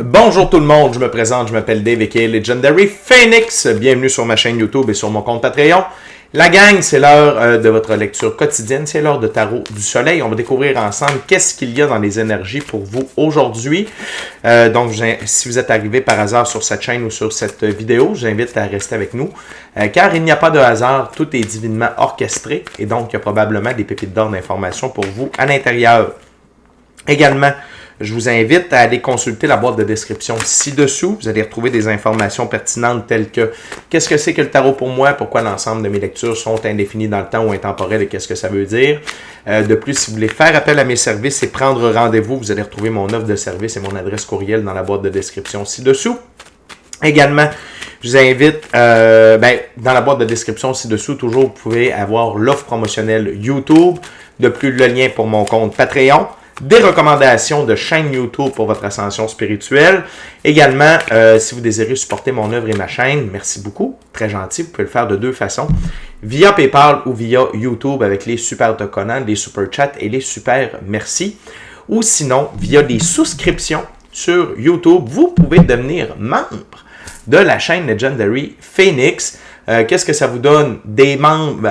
Bonjour tout le monde, je me présente, je m'appelle Dave aka Legendary Phoenix. Bienvenue sur ma chaîne YouTube et sur mon compte Patreon. La gang, c'est l'heure de votre lecture quotidienne, c'est l'heure de Tarot du Soleil. On va découvrir ensemble qu'est-ce qu'il y a dans les énergies pour vous aujourd'hui. Donc, si vous êtes arrivé par hasard sur cette chaîne ou sur cette vidéo, j'invite à rester avec nous. Car il n'y a pas de hasard, tout est divinement orchestré et donc il y a probablement des pépites d'or d'informations pour vous à l'intérieur. Également, je vous invite à aller consulter la boîte de description ci-dessous. Vous allez retrouver des informations pertinentes telles que qu'est-ce que c'est que le tarot pour moi, pourquoi l'ensemble de mes lectures sont indéfinies dans le temps ou intemporelles et qu'est-ce que ça veut dire. De plus, si vous voulez faire appel à mes services et prendre rendez-vous, vous allez retrouver mon offre de service et mon adresse courriel dans la boîte de description ci-dessous. Également, je vous invite, dans la boîte de description ci-dessous, toujours, vous pouvez avoir l'offre promotionnelle YouTube. De plus, le lien pour mon compte Patreon. Des recommandations de chaîne YouTube pour votre ascension spirituelle. Également, si vous désirez supporter mon œuvre et ma chaîne, merci beaucoup, très gentil, vous pouvez le faire de deux façons, via PayPal ou via YouTube avec les super tokens, les super chats et les super merci, ou sinon via des souscriptions sur YouTube, vous pouvez devenir membre de la chaîne Legendary Phoenix. Qu'est-ce que ça vous donne? Des membres,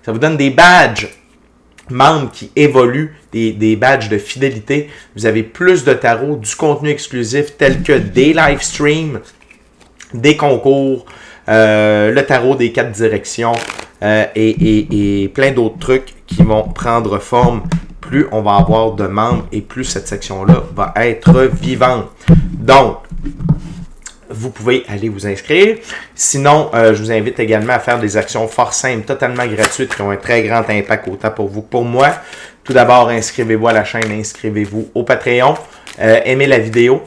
ça vous donne des badges membres qui évoluent, des badges de fidélité. Vous avez plus de tarot, du contenu exclusif tel que des live streams, des concours, le tarot des 4 directions et plein d'autres trucs qui vont prendre forme. Plus on va avoir de membres et plus cette section-là va être vivante. Donc, vous pouvez aller vous inscrire. Sinon, je vous invite également à faire des actions fort simples, totalement gratuites, qui ont un très grand impact autant pour vous que pour moi. Tout d'abord, inscrivez-vous à la chaîne, inscrivez-vous au Patreon, aimez la vidéo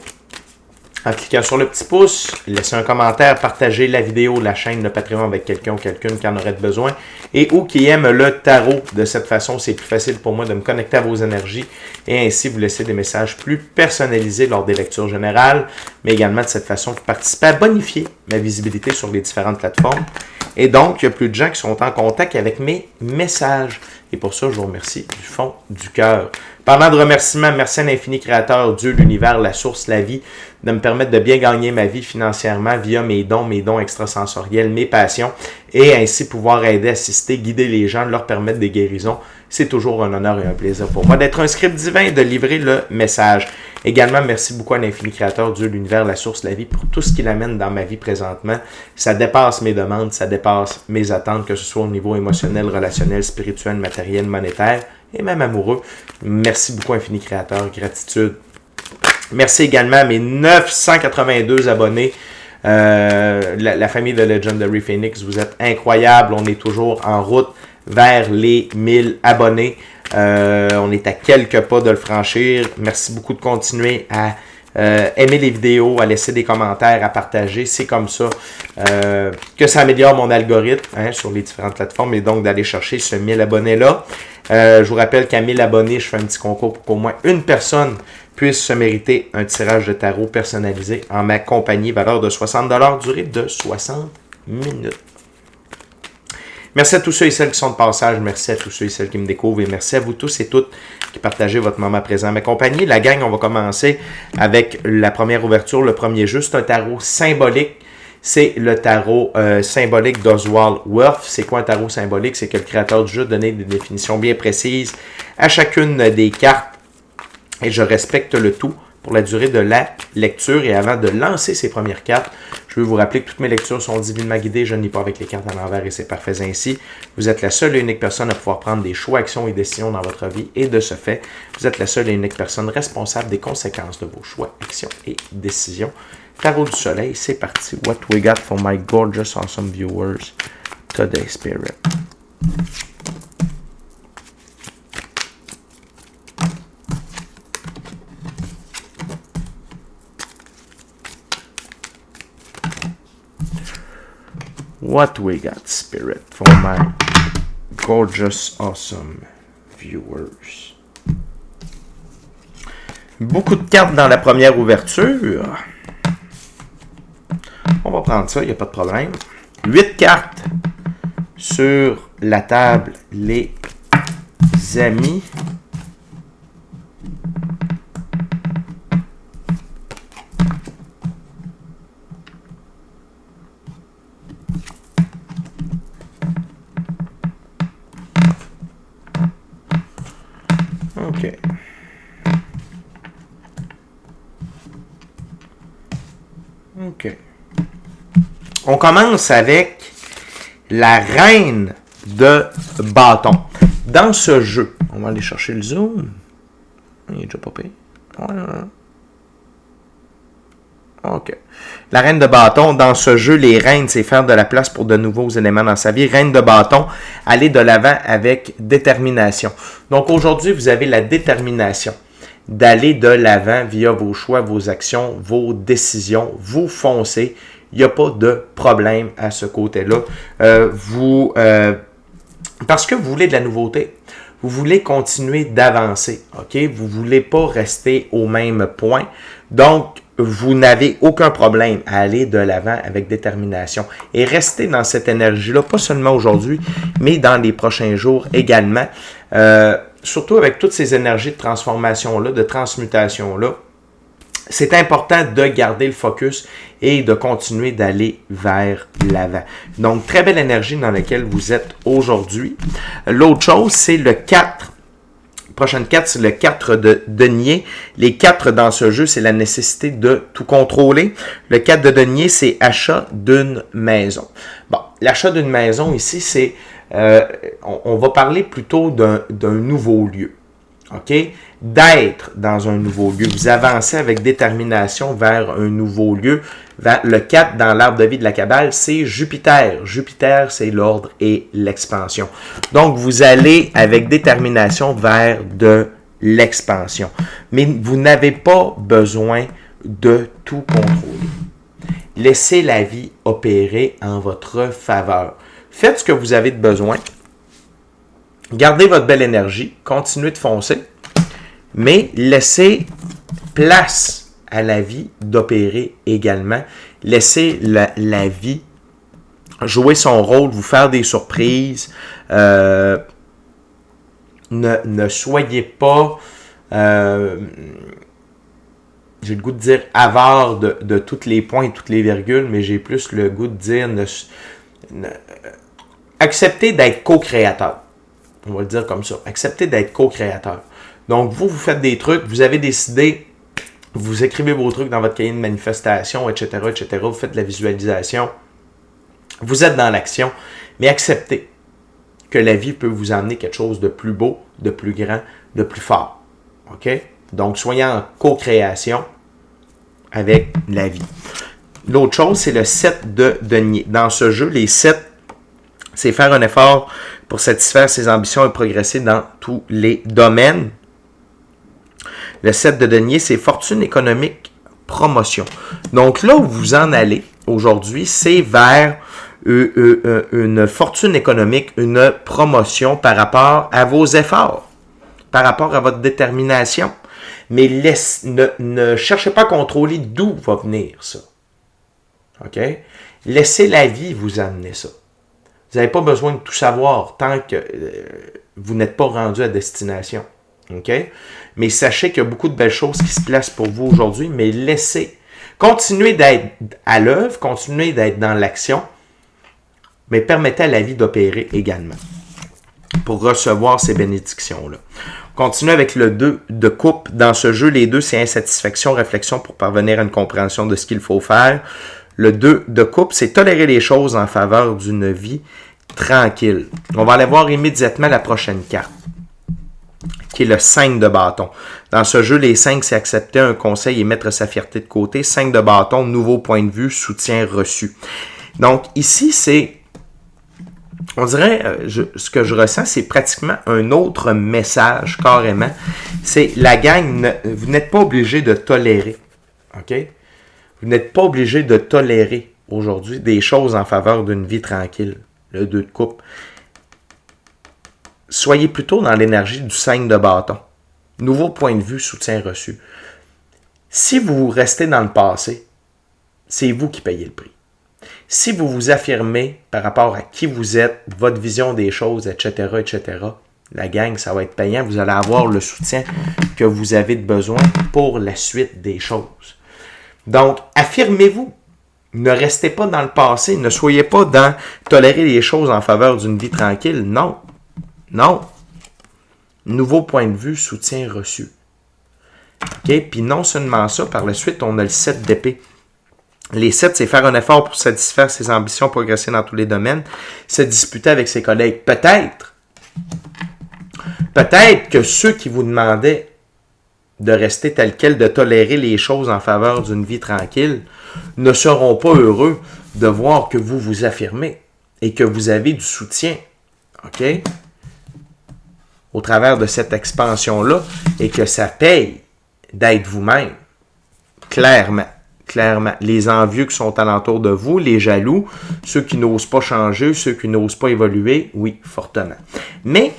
en cliquant sur le petit pouce, laissez un commentaire, partagez la vidéo, la chaîne, le Patreon avec quelqu'un ou quelqu'une qui en aurait besoin et ou qui aime le tarot. De cette façon, c'est plus facile pour moi de me connecter à vos énergies et ainsi vous laisser des messages plus personnalisés lors des lectures générales, mais également de cette façon vous participez à bonifier ma visibilité sur les différentes plateformes. Et donc, il y a plus de gens qui sont en contact avec mes messages. Et pour ça, je vous remercie du fond du cœur. Parlant de remerciements, merci à l'infini créateur, Dieu, l'univers, la source, la vie, de me permettre de bien gagner ma vie financièrement via mes dons extrasensoriels, mes passions, et ainsi pouvoir aider, assister, guider les gens, leur permettre des guérisons. C'est toujours un honneur et un plaisir pour moi d'être un script divin et de livrer le message. Également, merci beaucoup à l'infini créateur, Dieu, l'univers, la source, la vie, pour tout ce qu'il amène dans ma vie présentement. Ça dépasse mes demandes, ça dépasse mes attentes, que ce soit au niveau émotionnel, relationnel, spirituel, matériel, monétaire et même amoureux. Merci beaucoup, infini créateur, gratitude. Merci également à mes 982 abonnés. La famille de Legendary Phoenix, vous êtes incroyables. On est toujours en route vers les 1000 abonnés. On est à quelques pas de le franchir. Merci beaucoup de continuer à aimer les vidéos, à laisser des commentaires, à partager. C'est comme ça que ça améliore mon algorithme sur les différentes plateformes et donc d'aller chercher ce 1000 abonnés-là. Je vous rappelle qu'à 1000 abonnés, je fais un petit concours pour qu'au moins une personne puisse se mériter un tirage de tarot personnalisé en ma compagnie, valeur de 60$, durée de 60 minutes. Merci à tous ceux et celles qui sont de passage, merci à tous ceux et celles qui me découvrent et merci à vous tous et toutes qui partagez votre moment présent à ma compagnie. La gang, on va commencer avec la première ouverture, le premier jeu, c'est un tarot symbolique. C'est le tarot symbolique d'Oswald Worth. C'est quoi un tarot symbolique? C'est que le créateur du jeu a donné des définitions bien précises à chacune des cartes et je respecte le tout pour la durée de la lecture. Et avant de lancer ces premières cartes, je veux vous rappeler que toutes mes lectures sont divinement guidées. Je ne lis pas avec les cartes à l'envers et c'est parfait ainsi. Vous êtes la seule et unique personne à pouvoir prendre des choix, actions et décisions dans votre vie. Et de ce fait, vous êtes la seule et unique personne responsable des conséquences de vos choix, actions et décisions. Tarot du Soleil, c'est parti. What we got for my gorgeous, awesome viewers today, Spirit. What we got, Spirit, for my gorgeous, awesome viewers. Beaucoup de cartes dans la première ouverture. On va prendre ça, il n'y a pas de problème. 8 cartes sur la table, les amis. OK. On commence avec la reine de bâton. Dans ce jeu, on va aller chercher le zoom. Il est déjà pas payé. OK. La reine de bâton, dans ce jeu, les reines, c'est faire de la place pour de nouveaux éléments dans sa vie. Reine de bâton, aller de l'avant avec détermination. Donc aujourd'hui, vous avez la détermination d'aller de l'avant via vos choix, vos actions, vos décisions. Vous foncez. Il n'y a pas de problème à ce côté-là. Parce que vous voulez de la nouveauté. Vous voulez continuer d'avancer. OK? Vous ne voulez pas rester au même point. Donc, vous n'avez aucun problème à aller de l'avant avec détermination et rester dans cette énergie-là, pas seulement aujourd'hui, mais dans les prochains jours également. Surtout avec toutes ces énergies de transformation-là, de transmutation-là, c'est important de garder le focus et de continuer d'aller vers l'avant. Donc, très belle énergie dans laquelle vous êtes aujourd'hui. L'autre chose, c'est le 4. Prochaine carte, c'est le 4 de denier. Les 4 dans ce jeu, c'est la nécessité de tout contrôler. Le 4 de denier, c'est achat d'une maison. Bon, l'achat d'une maison ici, c'est on va parler plutôt d'un nouveau lieu. OK? D'être dans un nouveau lieu. Vous avancez avec détermination vers un nouveau lieu. Le 4 dans l'arbre de vie de la Kabbale, c'est Jupiter. Jupiter, c'est l'ordre et l'expansion. Donc, vous allez avec détermination vers de l'expansion. Mais vous n'avez pas besoin de tout contrôler. Laissez la vie opérer en votre faveur. Faites ce que vous avez de besoin. Gardez votre belle énergie. Continuez de foncer. Mais laissez place à la vie d'opérer également. Laissez la vie jouer son rôle, vous faire des surprises. Ne soyez pas, j'ai le goût de dire avare de tous les points et toutes les virgules, mais j'ai plus le goût de dire acceptez d'être co-créateur. On va le dire comme ça. Acceptez d'être co-créateur. Donc, vous faites des trucs, vous avez décidé, vous écrivez vos trucs dans votre cahier de manifestation, etc., etc. Vous faites de la visualisation. Vous êtes dans l'action, mais acceptez que la vie peut vous amener quelque chose de plus beau, de plus grand, de plus fort. OK? Donc, soyez en co-création avec la vie. L'autre chose, c'est le 7 de denier. Dans ce jeu, les 7, c'est faire un effort pour satisfaire ses ambitions et progresser dans tous les domaines. Le 7 de denier, c'est fortune économique, promotion. Donc là où vous en allez aujourd'hui, c'est vers une fortune économique, une promotion par rapport à vos efforts, par rapport à votre détermination. Mais ne cherchez pas à contrôler d'où va venir ça. OK? Laissez la vie vous amener ça. Vous n'avez pas besoin de tout savoir tant que vous n'êtes pas rendu à destination. OK? Mais sachez qu'il y a beaucoup de belles choses qui se placent pour vous aujourd'hui, mais continuez d'être à l'œuvre, continuez d'être dans l'action, mais permettez à la vie d'opérer également pour recevoir ces bénédictions-là. Continuez avec le 2 de coupe. Dans ce jeu, les 2, c'est insatisfaction, réflexion pour parvenir à une compréhension de ce qu'il faut faire. Le 2 de coupe, c'est tolérer les choses en faveur d'une vie tranquille. On va aller voir immédiatement la prochaine carte, qui est le 5 de bâton. Dans ce jeu, les 5, c'est accepter un conseil et mettre sa fierté de côté. 5 de bâton, nouveau point de vue, soutien reçu. Donc ici, c'est, on dirait, ce que je ressens, c'est pratiquement un autre message, carrément. C'est la gang, vous n'êtes pas obligé de tolérer. OK? Vous n'êtes pas obligé de tolérer aujourd'hui des choses en faveur d'une vie tranquille. Le 2 de coupe. Soyez plutôt dans l'énergie du 5 de bâton. Nouveau point de vue, soutien reçu. Si vous restez dans le passé, c'est vous qui payez le prix. Si vous vous affirmez par rapport à qui vous êtes, votre vision des choses, etc., etc., la gang, ça va être payant. Vous allez avoir le soutien que vous avez besoin pour la suite des choses. Donc, affirmez-vous. Ne restez pas dans le passé. Ne soyez pas dans tolérer les choses en faveur d'une vie tranquille. Non. Non. Nouveau point de vue, soutien reçu. OK? Puis non seulement ça, par la suite, on a le 7 d'épée. Les 7, c'est faire un effort pour satisfaire ses ambitions, progresser dans tous les domaines, se disputer avec ses collègues. Peut-être que ceux qui vous demandaient de rester tel quel, de tolérer les choses en faveur d'une vie tranquille, ne seront pas heureux de voir que vous vous affirmez et que vous avez du soutien. OK? Au travers de cette expansion-là, et que ça paye d'être vous-même. Clairement. Clairement. Les envieux qui sont alentour de vous, les jaloux, ceux qui n'osent pas changer, ceux qui n'osent pas évoluer, oui, fortement. Mais,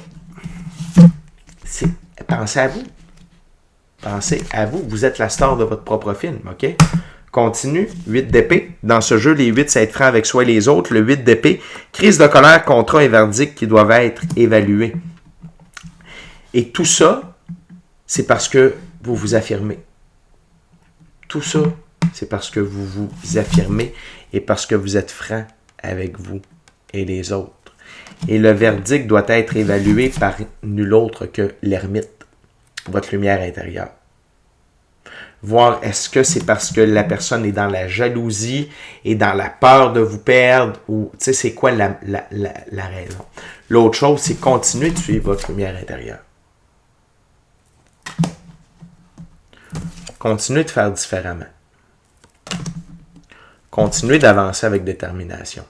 pensez à vous. Pensez à vous. Vous êtes la star de votre propre film, OK? Continue. 8 d'épée. Dans ce jeu, les 8, c'est être franc avec soi et les autres. Le 8 d'épée, crise de colère, contrat et verdict qui doivent être évalués. Et tout ça, c'est parce que vous vous affirmez. Tout ça, c'est parce que vous vous affirmez et parce que vous êtes franc avec vous et les autres. Et le verdict doit être évalué par nul autre que l'ermite, votre lumière intérieure. Voir est-ce que c'est parce que la personne est dans la jalousie et dans la peur de vous perdre ou, tu sais, c'est quoi la raison. L'autre chose, c'est continuer de suivre votre lumière intérieure. Continuez de faire différemment. Continuez d'avancer avec détermination.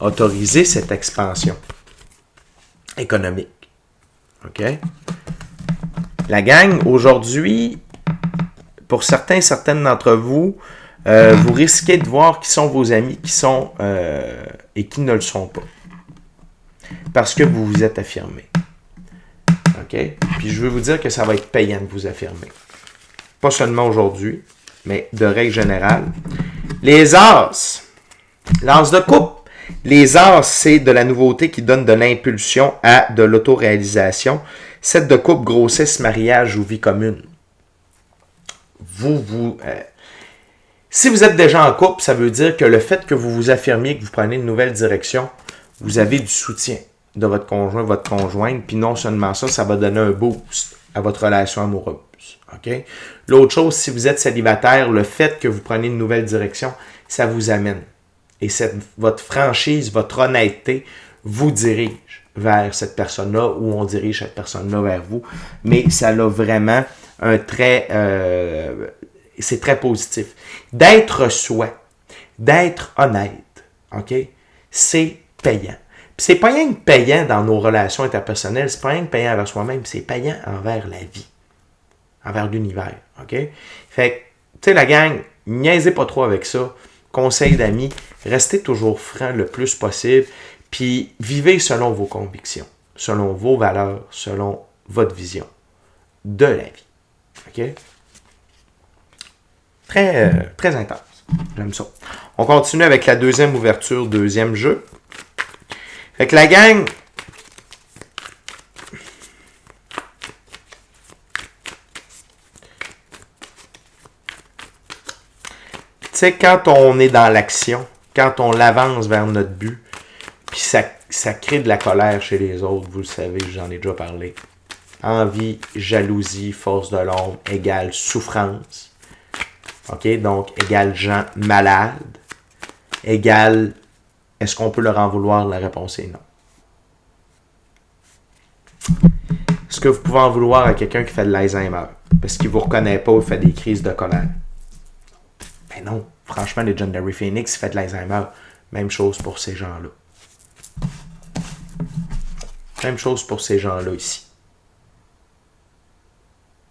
Autorisez cette expansion économique. OK? La gang, aujourd'hui, pour certaines d'entre vous, vous risquez de voir qui sont vos amis, qui sont et qui ne le sont pas. Parce que vous vous êtes affirmé. OK? Puis je veux vous dire que ça va être payant de vous affirmer. Pas seulement aujourd'hui, mais de règle générale. Les As. L'As de coupe. Les As, c'est de la nouveauté qui donne de l'impulsion à de l'autoréalisation. 7 de coupe, grossesse, mariage ou vie commune. Si vous êtes déjà en couple, ça veut dire que le fait que vous vous affirmiez, que vous prenez une nouvelle direction, vous avez du soutien de votre conjoint, votre conjointe, puis non seulement ça, ça va donner un boost à votre relation amoureuse. Okay? L'autre chose, si vous êtes célibataire, le fait que vous preniez une nouvelle direction, ça vous amène. Et votre franchise, votre honnêteté vous dirige vers cette personne-là ou on dirige cette personne-là vers vous. Mais ça a vraiment un trait... c'est très positif. D'être soi, d'être honnête, OK? C'est payant. Puis c'est pas rien que payant dans nos relations interpersonnelles, c'est pas rien que payant envers soi-même, c'est payant envers la vie, envers l'univers, OK? Fait que, tu sais, la gang, niaisez pas trop avec ça. Conseil d'amis, restez toujours franc le plus possible, puis vivez selon vos convictions, selon vos valeurs, selon votre vision de la vie, OK? Très intense. J'aime ça. On continue avec la deuxième ouverture, deuxième jeu. Fait que la gang, tu sais, quand on est dans l'action, quand on avance vers notre but, puis ça crée de la colère chez les autres, vous le savez, j'en ai déjà parlé. Envie, jalousie, force de l'ombre égale souffrance. OK? Donc, égale gens malades. Égale, est-ce qu'on peut leur en vouloir? La réponse est non. Est-ce que vous pouvez en vouloir à quelqu'un qui fait de l'Alzheimer? Parce qu'il ne vous reconnaît pas ou fait des crises de colère? Ben non. Franchement, Legendary Phoenix fait de l'Alzheimer. Même chose pour ces gens-là. Même chose pour ces gens-là ici.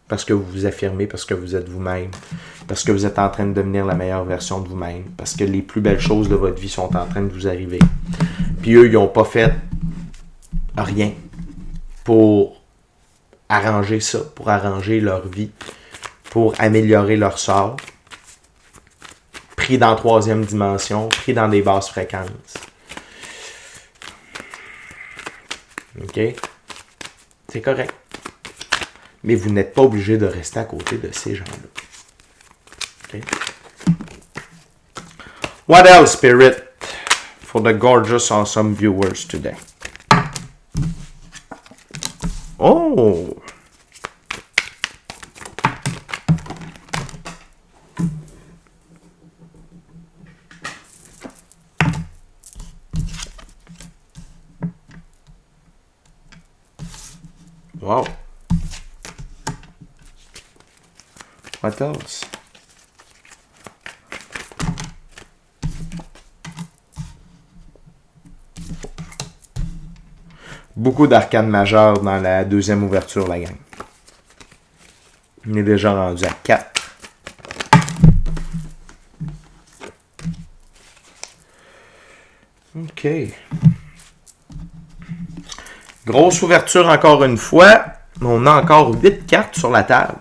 Parce que vous vous affirmez, parce que vous êtes vous-même, parce que vous êtes en train de devenir la meilleure version de vous-même, parce que les plus belles choses de votre vie sont en train de vous arriver. Puis eux, ils n'ont pas fait rien pour arranger ça, pour arranger leur vie, pour améliorer leur sort. Pris dans troisième dimension, pris dans des basses fréquences. OK? C'est correct. Mais vous n'êtes pas obligé de rester à côté de ces gens-là. OK? What else, Spirit, for the gorgeous, awesome viewers today? Oh! 14. Beaucoup d'arcanes majeures dans la deuxième ouverture, la gang. On est déjà rendu à 4. OK. Grosse ouverture encore une fois. On a encore 8 cartes sur la table.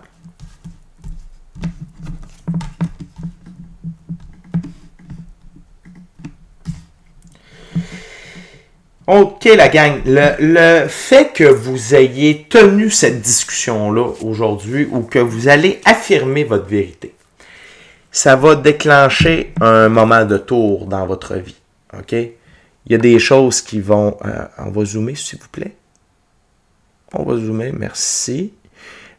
OK, la gang. Le fait que vous ayez tenu cette discussion-là aujourd'hui ou que vous allez affirmer votre vérité, ça va déclencher un moment de tour dans votre vie. OK? Il y a des choses qui vont... on va zoomer, s'il vous plaît. On va zoomer, merci.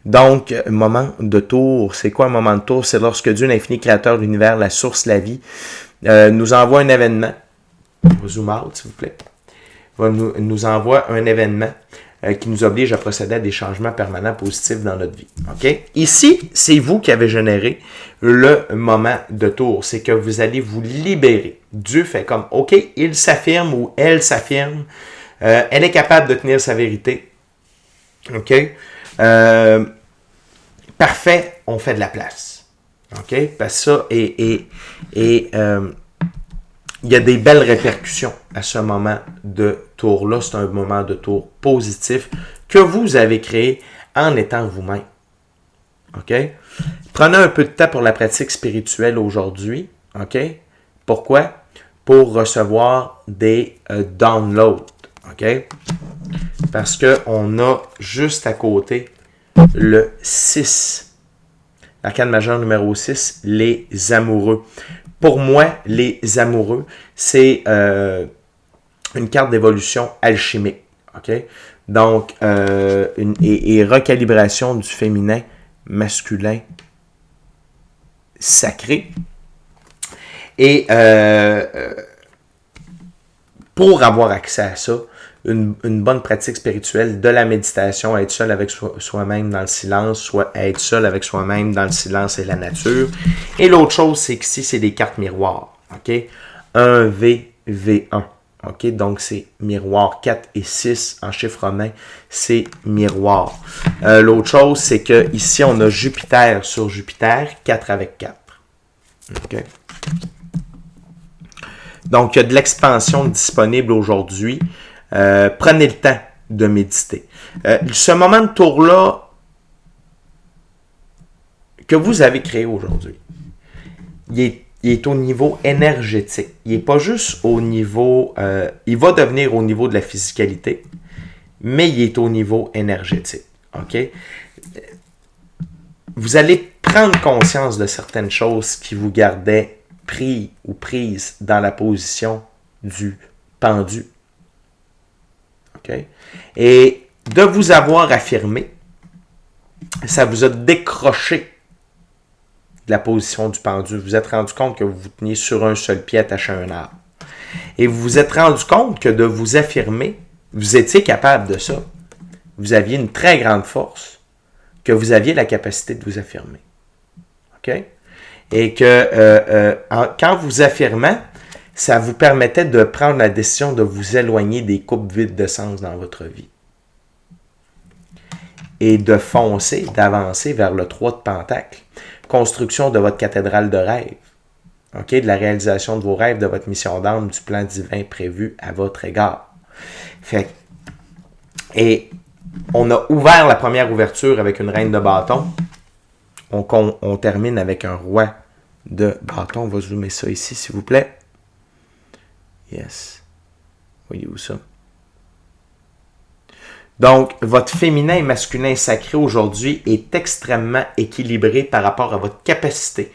Donc, moment de tour. C'est quoi un moment de tour? C'est lorsque Dieu, l'infini créateur de l'univers, la source, la vie, nous envoie un événement. On va zoomer out, s'il vous plaît. Nous envoie un événement qui nous oblige à procéder à des changements permanents positifs dans notre vie. OK? Ici, c'est vous qui avez généré le moment de tour. C'est que vous allez vous libérer. Dieu fait comme, OK, il s'affirme ou elle s'affirme. Elle est capable de tenir sa vérité. OK? Parfait, on fait de la place. OK? Parce que ça, il y a des belles répercussions à ce moment de tour-là. C'est un moment de tour positif que vous avez créé en étant vous-même. OK? Prenez un peu de temps pour la pratique spirituelle aujourd'hui. OK? Pourquoi? Pour recevoir des downloads. OK? Parce qu'on a juste à côté le 6. L'arcane majeure numéro 6, les amoureux. Pour moi, les amoureux, c'est une carte d'évolution alchimique. OK? Donc, et recalibration du féminin, masculin, sacré. Et pour avoir accès à ça, une bonne pratique spirituelle, de la méditation, être seul avec soi-même dans le silence, soit être seul avec soi-même dans le silence et la nature. Et l'autre chose, c'est qu'ici, c'est des cartes miroirs. OK? 1V1. OK? Donc, c'est miroir 4 et 6 en chiffre romain. C'est miroir. L'autre chose, c'est que ici, on a Jupiter sur Jupiter, 4 avec 4. OK? Donc, il y a de l'expansion disponible aujourd'hui. Prenez le temps de méditer. Ce moment de tour-là que vous avez créé aujourd'hui, il est au niveau énergétique. Il n'est pas juste au niveau... il va devenir au niveau de la physicalité, mais il est au niveau énergétique. OK? Vous allez prendre conscience de certaines choses qui vous gardaient pris ou prises dans la position du pendu. Okay? Et de vous avoir affirmé, ça vous a décroché de la position du pendu. Vous vous êtes rendu compte que vous vous teniez sur un seul pied attaché à un arbre. Et vous vous êtes rendu compte que de vous affirmer, vous étiez capable de ça. Vous aviez une très grande force, que vous aviez la capacité de vous affirmer. OK? Et que quand vous affirmez, ça vous permettait de prendre la décision de vous éloigner des coupes vides de sens dans votre vie. Et de foncer, d'avancer vers le 3 de Pentacle. Construction de votre cathédrale de rêve. OK? De la réalisation de vos rêves, de votre mission d'âme, du plan divin prévu à votre égard. Et on a ouvert la première ouverture avec une reine de bâton. On termine avec un roi de bâton. On va zoomer ça ici, s'il vous plaît. Yes. Voyez-vous ça? Donc, votre féminin et masculin sacré aujourd'hui est extrêmement équilibré par rapport à votre capacité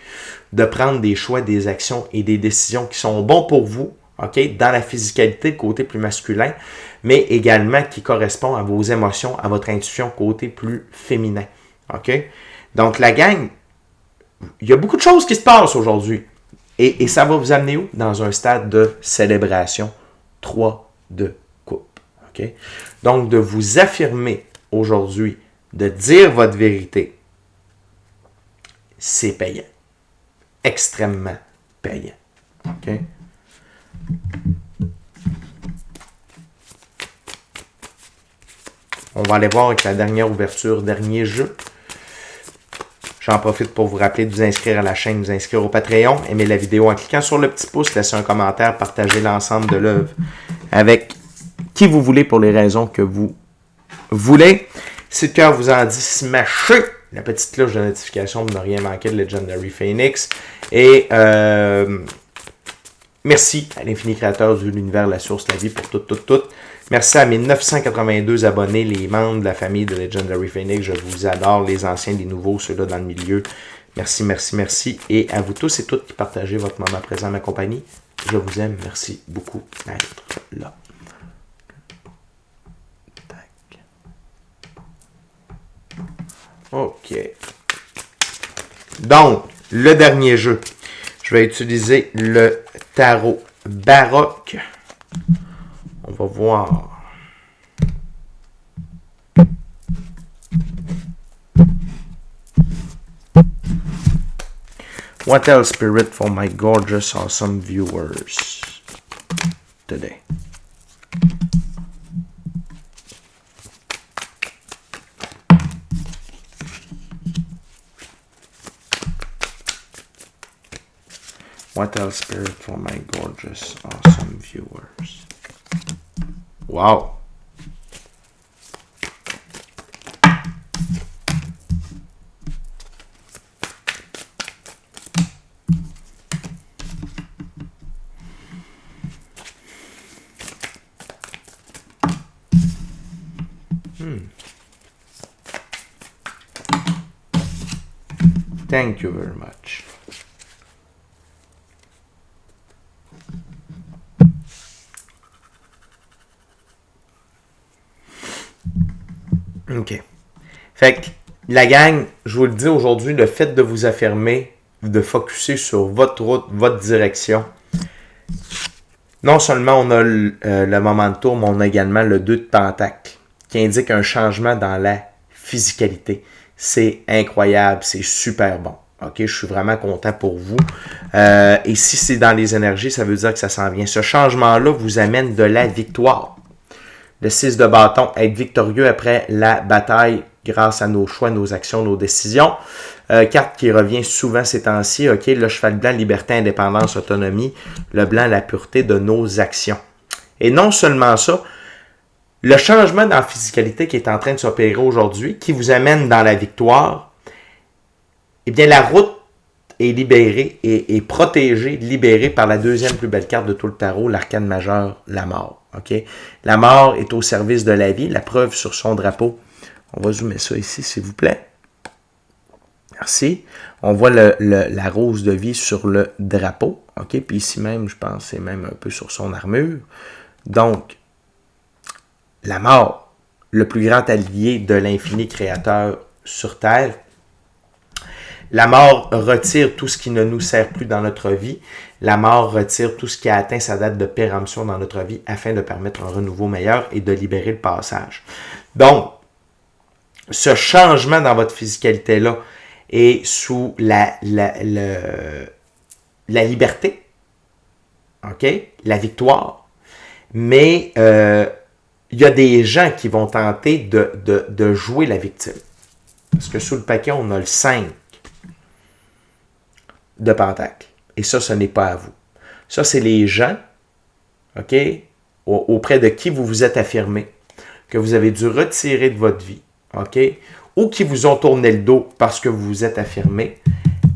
de prendre des choix, des actions et des décisions qui sont bons pour vous, OK, dans la physicalité, côté plus masculin, mais également qui correspond à vos émotions, à votre intuition, côté plus féminin. OK? Donc, la gang, il y a beaucoup de choses qui se passent aujourd'hui. Et ça va vous amener où? Dans un stade de célébration 3 de coupe. OK? Donc, de vous affirmer aujourd'hui, de dire votre vérité, c'est payant. Extrêmement payant. OK? On va aller voir avec la dernière ouverture, dernier jeu. J'en profite pour vous rappeler de vous inscrire à la chaîne, de vous inscrire au Patreon, aimer la vidéo en cliquant sur le petit pouce, laisser un commentaire, partager l'ensemble de l'œuvre avec qui vous voulez pour les raisons que vous voulez. Si le cœur vous en dit, smashez la petite cloche de notification pour ne rien manquer de Legendary Phoenix. Et merci à l'infini créateur de l'univers, la source, la vie pour tout. Merci à mes 982 abonnés, les membres de la famille de Legendary Phoenix. Je vous adore, les anciens, les nouveaux, ceux-là dans le milieu. Merci. Et à vous tous et toutes qui partagez votre moment présent à ma compagnie. Je vous aime. Merci beaucoup d'être là. Tac. OK. Donc, le dernier jeu. Je vais utiliser le tarot baroque. On va voir. What else, Spirit, for my gorgeous, awesome viewers today? What else, Spirit, for my gorgeous, awesome viewers? Wow! Thank you very much. OK. Fait que, la gang, je vous le dis aujourd'hui, le fait de vous affirmer, de focusser sur votre route, votre direction, non seulement on a le moment de tour, mais on a également le 2 de pentacle, qui indique un changement dans la physicalité. C'est incroyable, c'est super bon. OK, je suis vraiment content pour vous. Et si c'est dans les énergies, ça veut dire que ça s'en vient. Ce changement-là vous amène de la victoire. Le 6 de bâton, être victorieux après la bataille grâce à nos choix, nos actions, nos décisions. Carte qui revient souvent ces temps-ci. OK, le cheval blanc, liberté, indépendance, autonomie. Le blanc, la pureté de nos actions. Et non seulement ça, le changement dans la physicalité qui est en train de s'opérer aujourd'hui, qui vous amène dans la victoire, eh bien, la route est libérée et protégée, libérée par la deuxième plus belle carte de tout le tarot, l'arcane majeur, la mort. Okay? La mort est au service de la vie, la preuve sur son drapeau. On va zoomer ça ici, s'il vous plaît. Merci. On voit la rose de vie sur le drapeau. Okay? Puis ici même, je pense, c'est même un peu sur son armure. Donc, la mort, le plus grand allié de l'infini créateur sur Terre. La mort retire tout ce qui ne nous sert plus dans notre vie. La mort retire tout ce qui a atteint sa date de péremption dans notre vie afin de permettre un renouveau meilleur et de libérer le passage. Donc, ce changement dans votre physicalité-là est sous la liberté, OK? La victoire. Mais il y a des gens qui vont tenter de jouer la victime. Parce que sous le paquet, on a le 5 de pentacle. Et ça, ce n'est pas à vous. Ça, c'est les gens, OK, auprès de qui vous vous êtes affirmé, que vous avez dû retirer de votre vie, OK, ou qui vous ont tourné le dos parce que vous vous êtes affirmé,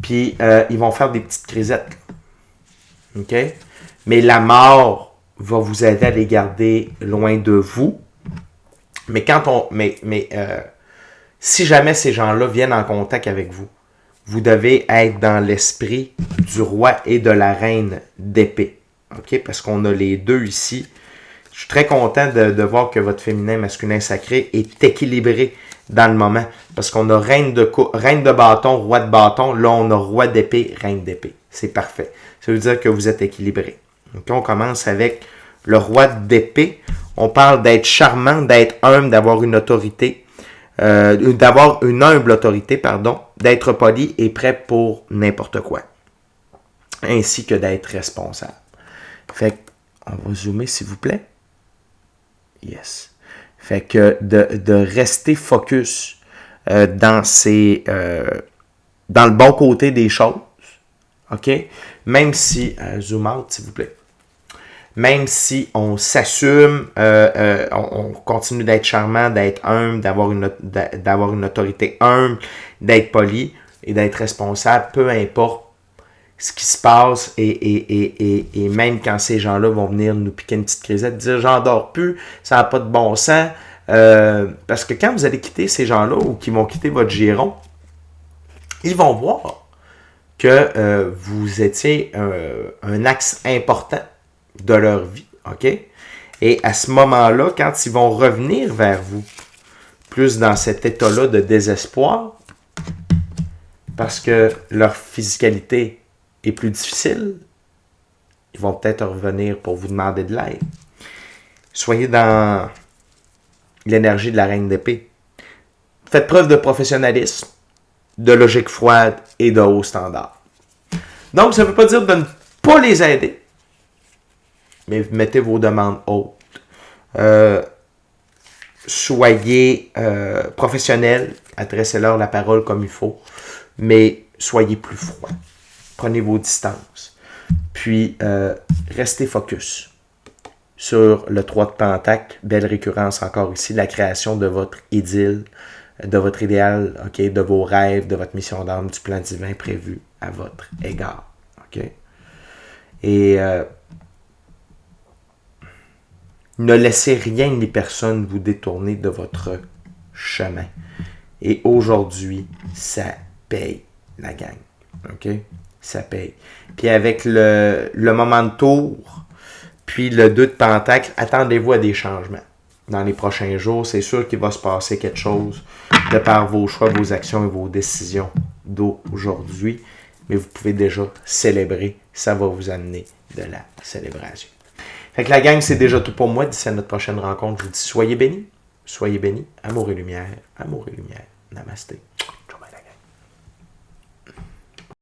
puis ils vont faire des petites crisettes, OK? Mais la mort va vous aider à les garder loin de vous. Mais si jamais ces gens-là viennent en contact avec vous, vous devez être dans l'esprit du roi et de la reine d'épée. OK? Parce qu'on a les deux ici. Je suis très content de voir que votre féminin, masculin, sacré est équilibré dans le moment. Parce qu'on a reine de bâton, roi de bâton. Là, on a roi d'épée, reine d'épée. C'est parfait. Ça veut dire que vous êtes équilibré. OK? On commence avec le roi d'épée. On parle d'être charmant, d'être humble, d'avoir une autorité. d'avoir une humble autorité, pardon, d'être poli et prêt pour n'importe quoi, ainsi que d'être responsable. Fait qu'on va zoomer, s'il vous plaît. Yes. Fait que de rester focus dans le bon côté des choses, OK? Même si, zoom out, s'il vous plaît. Même si on s'assume, on continue d'être charmant, d'être humble, d'avoir une autorité humble, d'être poli et d'être responsable, peu importe ce qui se passe et même quand ces gens-là vont venir nous piquer une petite crisette, dire « j'en dors plus, ça n'a pas de bon sens », parce que quand vous allez quitter ces gens-là ou qu'ils vont quitter votre giron, ils vont voir que vous étiez un axe important de leur vie, OK? Et à ce moment-là, quand ils vont revenir vers vous, plus dans cet état-là de désespoir, parce que leur physicalité est plus difficile, ils vont peut-être revenir pour vous demander de l'aide. Soyez dans l'énergie de la reine d'épée. Faites preuve de professionnalisme, de logique froide et de haut standard. Donc, ça ne veut pas dire de ne pas les aider, mais mettez vos demandes hautes. Soyez professionnels, adressez-leur la parole comme il faut, mais soyez plus froid. Prenez vos distances. Puis, restez focus sur le 3 de Pentacle. Belle récurrence encore ici. La création de votre idylle, de votre idéal, OK, de vos rêves, de votre mission d'âme, du plan divin prévu à votre égard. OK? Et ne laissez rien ni personne vous détourner de votre chemin. Et aujourd'hui, ça paye, la gang. OK? Ça paye. Puis avec le moment de tour, puis le 2 de Pentacle, attendez-vous à des changements. Dans les prochains jours, c'est sûr qu'il va se passer quelque chose de par vos choix, vos actions et vos décisions d'aujourd'hui. Mais vous pouvez déjà célébrer. Ça va vous amener de la célébration. Fait que la gang, c'est déjà tout pour moi. D'ici à notre prochaine rencontre, je vous dis soyez bénis. Soyez bénis. Amour et lumière. Amour et lumière. Namasté.